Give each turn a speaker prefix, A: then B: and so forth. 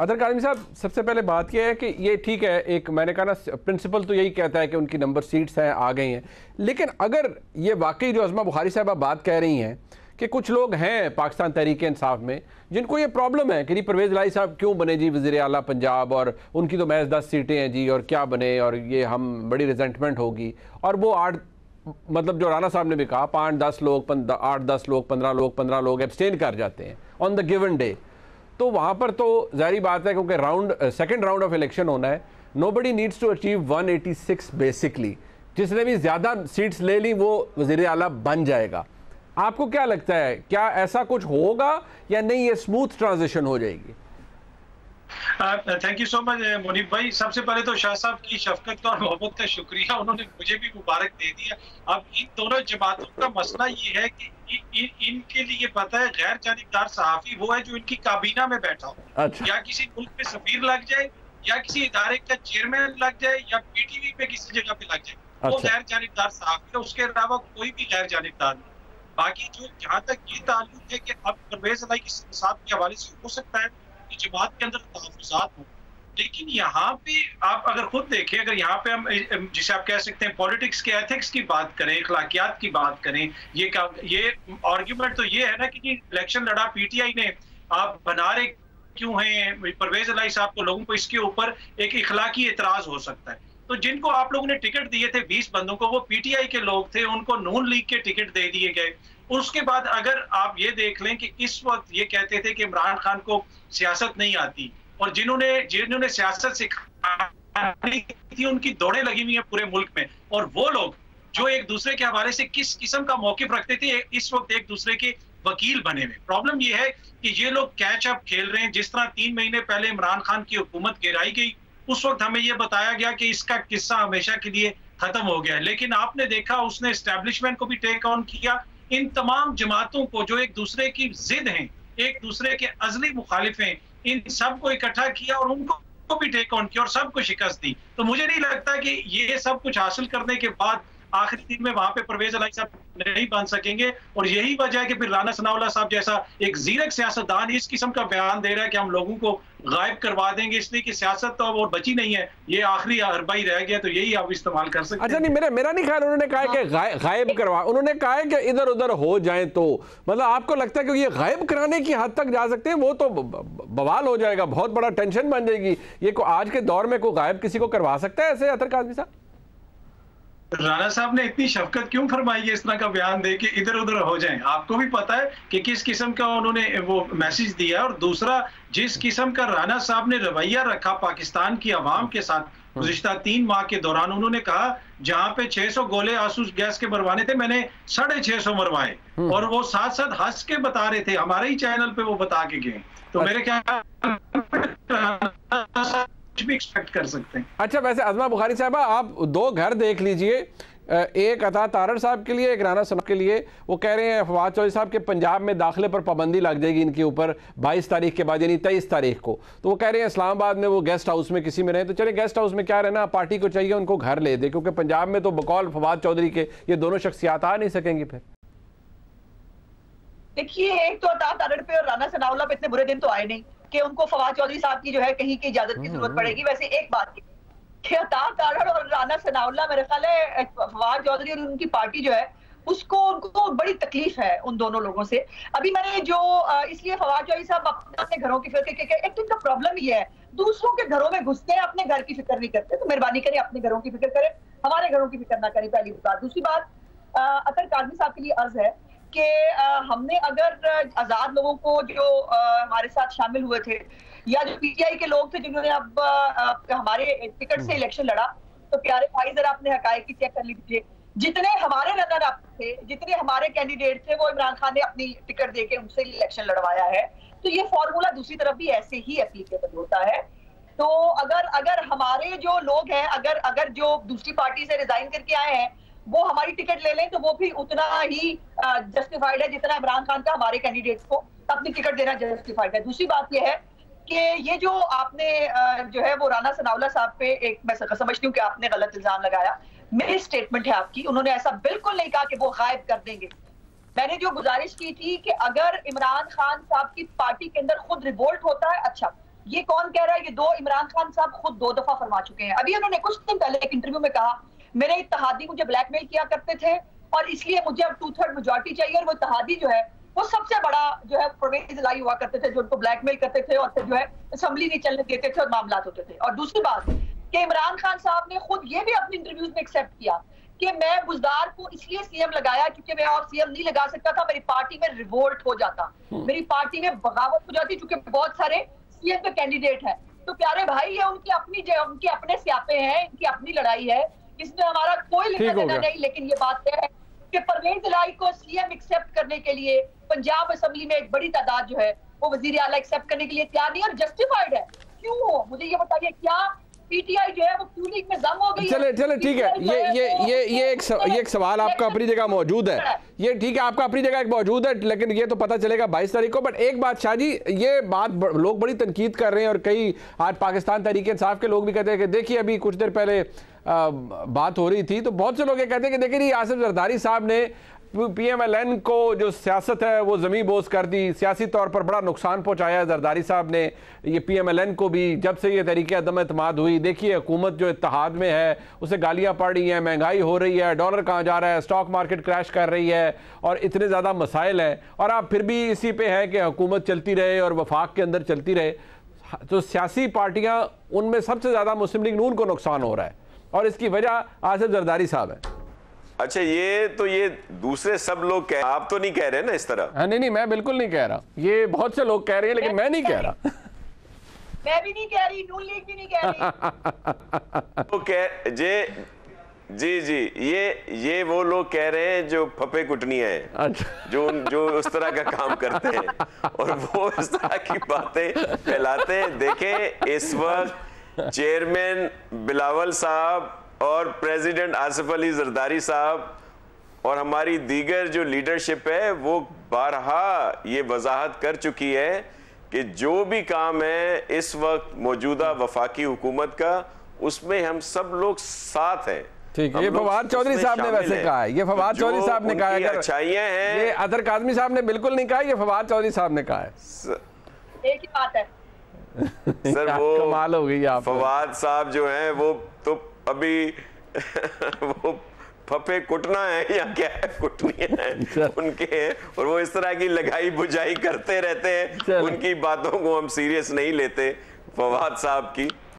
A: Other Kazmi साहब, सबसे पहले बात यह है कि ये ठीक है, एक मैंने कहा ना प्रिंसिपल तो यही कहता है कि उनकी नंबर सीट्स हैं आ गई हैं, लेकिन अगर ये वाकई जो अज़मा बुखारी साहब बात कह रही हैं कि कुछ लोग हैं पाकिस्तान तहरीक इंसाफ में जिनको ये प्रॉब्लम है कि जी परवेज़ इलाही साहब क्यों बने जी वज़ीर आला पंजाब, और उनकी तो महज 10 सीटें हैं जी, और क्या बने, और ये हम बड़ी रिजेंटमेंट होगी, और वो 8 मतलब जो राना साहब ने भी कहा 5-10 लोग 8-10 लोग 15 लोग एब्सटेन कर जाते हैं ऑन द गिवन डे, तो वहाँ पर तो ज़ाहिर बात है क्योंकि सेकेंड राउंड ऑफ इलेक्शन होना है, nobody needs to achieve 186 basically, जिसने भी ज़्यादा सीट्स ले ली वो वज़ीर आला बन जाएगा। आपको क्या लगता है, क्या ऐसा कुछ होगा या नहीं, ये स्मूथ ट्रांजिशन हो जाएगी?
B: Thank you so much Munib भाई। सबसे पहले तो शाह साहब की शफकत और मोहब्बत का शुक्रिया, उन्होंने मुझे भी मुबारक दे दिया। अब इन दोनों जमातों का मसला ये है कि इनके लिए पता है गैर जानिबदार सहाफी वो है जो इनकी काबीना में बैठा हो,
A: अच्छा।
B: या किसी मुल्क में सफीर लग जाए, या किसी इदारे का चेयरमैन लग जाए, या पीटीवी पे किसी जगह पे लग जाए, वो
A: अच्छा।
B: गैर जानिबदार सहाफी है, उसके अलावा कोई भी गैर जानिबदार नहीं। बाकी जो जहाँ तक ये ताल्लुक है कि अब परवेज इलाही साहब के हवाले से हो सकता है कि जमात के अंदर तहफ़्फ़ुज़ात हो, लेकिन यहाँ पे आप अगर खुद देखें, अगर यहाँ पे हम जिसे आप कह सकते हैं पॉलिटिक्स के एथिक्स की बात करें, अखलाकियात की बात करें, ये आर्ग्यूमेंट तो ये है ना कि इलेक्शन लड़ा पीटीआई ने, आप बना रहे क्यों हैं परवेज इलाही साहब को, लोगों को इसके ऊपर एक इखलाकी एतराज हो सकता है। तो जिनको आप लोगों ने टिकट दिए थे 20 बंदों को, वो पीटीआई के लोग थे, उनको नून लीग के टिकट दे दिए गए। उसके बाद अगर आप ये देख लें कि इस वक्त ये कहते थे कि इमरान खान को सियासत नहीं आती, और जिन्होंने सियासत सिखानी थी उनकी दौड़ें लगी हुई हैं पूरे मुल्क में, और वो लोग जो एक दूसरे के हवाले से किस किस्म का मौकिफ रखते थे, इस वक्त एक दूसरे के वकील बने हुए। प्रॉब्लम ये है कि ये लोग कैच अप खेल रहे हैं। जिस तरह 3 महीने पहले इमरान खान की हुकूमत गिराई गई, उस वक्त हमें यह बताया गया कि इसका किस्सा हमेशा के लिए खत्म हो गया, लेकिन आपने देखा उसने एस्टैब्लिशमेंट को भी टेक ऑन किया। इन तमाम जमातों को जो एक दूसरे की जिद हैं, एक दूसरे के अजली मुखालिफ हैं, इन सब को इकट्ठा किया और उनको भी टेक ऑन किया और सबको शिकस्त दी। तो मुझे नहीं लगता कि ये सब कुछ हासिल करने के बाद आखिरी दिन में वहां पे परवेज इलाही साहब नहीं बन सकेंगे, और यही वजह है कि फिर राना सनाउल्लाह साहब जैसा एक जीरक सियासतदान इस किस्म का बयान दे रहा है कि हम लोगों को गायब करवा देंगे, इसलिए कि सियासत तो अब और बची नहीं है, ये आखिरी अरबा ही रह गया, तो यही आप इस्तेमाल कर सकते हैं।
A: अच्छा, नहीं, मेरा नहीं ख्याल उन्होंने कहा कि गायब करवा, उन्होंने कहा है कि इधर उधर हो जाए, तो मतलब आपको लगता है कि ये गायब कराने की हद तक जा सकते हैं? वो तो बवाल हो जाएगा, बहुत बड़ा टेंशन बन जाएगी। ये आज के दौर में कोई गायब किसी को करवा सकता है ऐसे? अतर काज़मी साहब,
B: राणा साहब ने इतनी शफकत क्यों फरमाई है इस तरह का बयान दे के इधर उधर हो जाएं? आपको भी पता है कि किस किस्म का उन्होंने वो मैसेज दिया है। और दूसरा, जिस किस्म का राणा साहब ने रवैया रखा पाकिस्तान की आवाम के साथ गुज़िश्ता 3 माह के दौरान, उन्होंने कहा जहां पे 600 गोले आंसू गैस के मरवाने थे, मैंने 650 मरवाए, और वो साथ साथ हंस के बता रहे थे, हमारे ही चैनल पे वो बता के गए। तो मेरे ख्याल भी एक्सपेक्ट कर सकते हैं।
A: अच्छा, वैसे अज़मा बुखारी साहबा, आप 2 घर देख लीजिए, एक अता तारड़ साहब के लिए, एक राना सनाउल्लाह के लिए। वो कह रहे हैं फवाद चौधरी साहब के पंजाब में दाखिले पर पाबंदी लग जाएगी इनके ऊपर 22 तारीख के बाद, यानी 23 तारीख को। तो वो कह रहे हैं इस्लामाबाद में वो गेस्ट हाउस में किसी में रहे, तो चले गेस्ट हाउस में क्या रहना, पार्टी को चाहिए उनको घर ले दे, क्योंकि पंजाब में तो बकौल फवाद चौधरी के ये दोनों शख्सियात आ नहीं सकेंगी। फिर
C: देखिए, एक तो अता तारड़ पे और राना सनाउल्लाह पे इतने बुरे दिन तो आए नहीं कि उनको फवाद चौधरी साहब की जो है कहीं की इजाजत की जरूरत पड़ेगी। वैसे एक बात कि अता तारड़ और राना सनाउल्लाह, मेरे ख्याल है फवाद चौधरी और उनकी पार्टी जो है उनको बड़ी तकलीफ है उन दोनों लोगों से। अभी मैंने जो इसलिए फवाद चौधरी साहब अपने घरों की फिक्र, एक तो इनका प्रॉब्लम ये है, दूसरों के घरों में घुसते हैं, अपने घर की फिक्र नहीं करते। तो मेहरबानी करें अपने घरों की फिक्र करें, हमारे घरों की फिक्र ना करें, पहली बात। दूसरी बात, अतर काज़मी साहब के लिए अर्ज है कि हमने अगर आजाद लोगों को जो हमारे साथ शामिल हुए थे, या जो पीटीआई के लोग थे जिन्होंने अब हमारे टिकट से इलेक्शन लड़ा, तो प्यारे भाई जरा अपने हकायक की चेक कर लीजिए। जितने हमारे रनर अप थे, जितने हमारे कैंडिडेट थे, वो इमरान खान ने अपनी टिकट देके उनसे इलेक्शन लड़वाया है। तो ये फॉर्मूला दूसरी तरफ भी ऐसे ही एप्लीकेबल होता है। तो अगर हमारे जो लोग हैं, अगर जो दूसरी पार्टी से रिजाइन करके आए हैं, वो हमारी टिकट ले लें, तो वो भी उतना ही जस्टिफाइड है जितना इमरान खान का हमारे कैंडिडेट्स को अपनी टिकट देना जस्टिफाइड है। दूसरी बात यह है कि ये जो आपने जो है वो राना सनाउल्लाह साहब पे एक, मैं समझती हूँ कि आपने गलत इल्जाम लगाया। मेरी स्टेटमेंट है आपकी, उन्होंने ऐसा बिल्कुल नहीं कहा कि वो गायब कर देंगे। मैंने जो गुजारिश की थी कि अगर इमरान खान साहब की पार्टी के अंदर खुद रिवोल्ट होता है, अच्छा, ये कौन कह रहा है? ये दो इमरान खान साहब खुद 2 दफा फरमा चुके हैं। अभी उन्होंने कुछ दिन पहले एक इंटरव्यू में कहा, मेरे इत्तेहादी मुझे ब्लैकमेल किया करते थे और इसलिए मुझे अब 2/3 मेजॉरिटी चाहिए, और वो इत्तेहादी जो है वो सबसे बड़ा जो है परवेज इलाही हुआ करते थे, जो उनको ब्लैकमेल करते थे और फिर जो है असेंबली नहीं चलने देते थे और मामला होते थे। और दूसरी बात कि इमरान खान साहब ने खुद ये भी अपने इंटरव्यूज में एक्सेप्ट किया कि मैं बुज़दार को इसलिए सीएम लगाया क्योंकि मैं और सीएम नहीं लगा सकता था, मेरी पार्टी में रिवोल्ट हो जाता, मेरी पार्टी में बगावत हो जाती, क्योंकि बहुत सारे सीएम के कैंडिडेट हैं। तो प्यारे भाई, ये उनके अपने स्यापे हैं, इनकी अपनी लड़ाई है, इसमें हमारा कोई लेना देना नहीं। लेकिन ये बात है कि परवेज इलाही को सीएम एक्सेप्ट करने के लिए पंजाब असेंबली में एक बड़ी तादाद जो है वो वजीर आला एक्सेप्ट करने के लिए तैयार नहीं, और जस्टिफाइड है। क्यों हो? मुझे ये बताइए, क्या पीटीआई जो है वो क्यू लीग में जम हो गई?
A: चले ठीक है, ये एक सवाल आपका अपनी जगह मौजूद है, ये ठीक है, आपका अपनी जगह एक मौजूद है, लेकिन ये तो पता चलेगा 22 तारीख को। बट एक बात शाह जी, ये बात लोग बड़ी तनकीद कर रहे हैं, और कई आज पाकिस्तान तहरीक इंसाफ के लोग भी कहते हैं कि देखिए अभी कुछ देर पहले बात हो रही थी तो बहुत से लोग ये कहते हैं कि देखिए नहीं, आसिफ जरदारी साहब ने PMLN को जो सियासत है वो ज़मीन बोझ कर दी, सियासी तौर पर बड़ा नुकसान पहुंचाया जरदारी साहब ने ये PMLN को भी। जब से ये तहरीक अदम एतमाद हुई, देखिए हुकूमत जो इत्तेहाद में है उसे गालियां पड़ रही हैं, महंगाई हो रही है, डॉलर कहाँ जा रहा है, स्टॉक मार्केट क्रैश कर रही है, और इतने ज़्यादा मसाइल हैं, और आप फिर भी इसी पे हैं कि हुकूमत चलती रहे और वफाक के अंदर चलती रहे। तो सियासी पार्टियाँ, उनमें सबसे ज़्यादा मुस्लिम लीग नून को नुकसान हो रहा है, और इसकी वजह आसिफ जरदारी साहब है।
D: अच्छा, ये दूसरे सब लोग कह, आप तो नहीं कह रहे ना इस तरह?
A: हाँ, नहीं, मैं बिल्कुल नहीं कह रहा, ये बहुत से लोग कह रहे हैं, लेकिन मैं नहीं कह रहा।
C: मैं भी नहीं कह रही, नून लीग भी नहीं कह रही।
D: तो जी, ये वो लोग कह रहे हैं जो फपे कुटनियां हैं। अच्छा। जो उस तरह का काम करते हैं और वो इस तरह की बातें फैलाते हैं। देखें, इस वक्त चेयरमैन बिलावल साहब और प्रेसिडेंट आसिफ अली जरदारी साहब और हमारी दीगर जो लीडरशिप है वो बारहा ये वजाहत कर चुकी है कि जो भी काम है इस वक्त मौजूदा वफाकी हुकूमत का, उसमें हम सब लोग साथ हैं।
A: ठीक है, ये फवाद चौधरी साहब ने वैसे कहा है, ये फवाद चौधरी साहब ने कहा है,
D: अच्छाइयां हैं,
A: ये अदर काज़मी साहब ने बिल्कुल नहीं कहा, ये फवाद चौधरी साहब ने कहा है।
C: एक ही बात है
D: सर, वो
A: कमाल हो गई आप।
D: फवाद साहब जो हैं वो तो अभी वो फफे कुटना है या क्या है, कुटनियां हैं उनके हैं, और वो इस तरह की लगाई बुझाई करते रहते हैं। उनकी बातों को हम सीरियस नहीं लेते फवाद साहब की।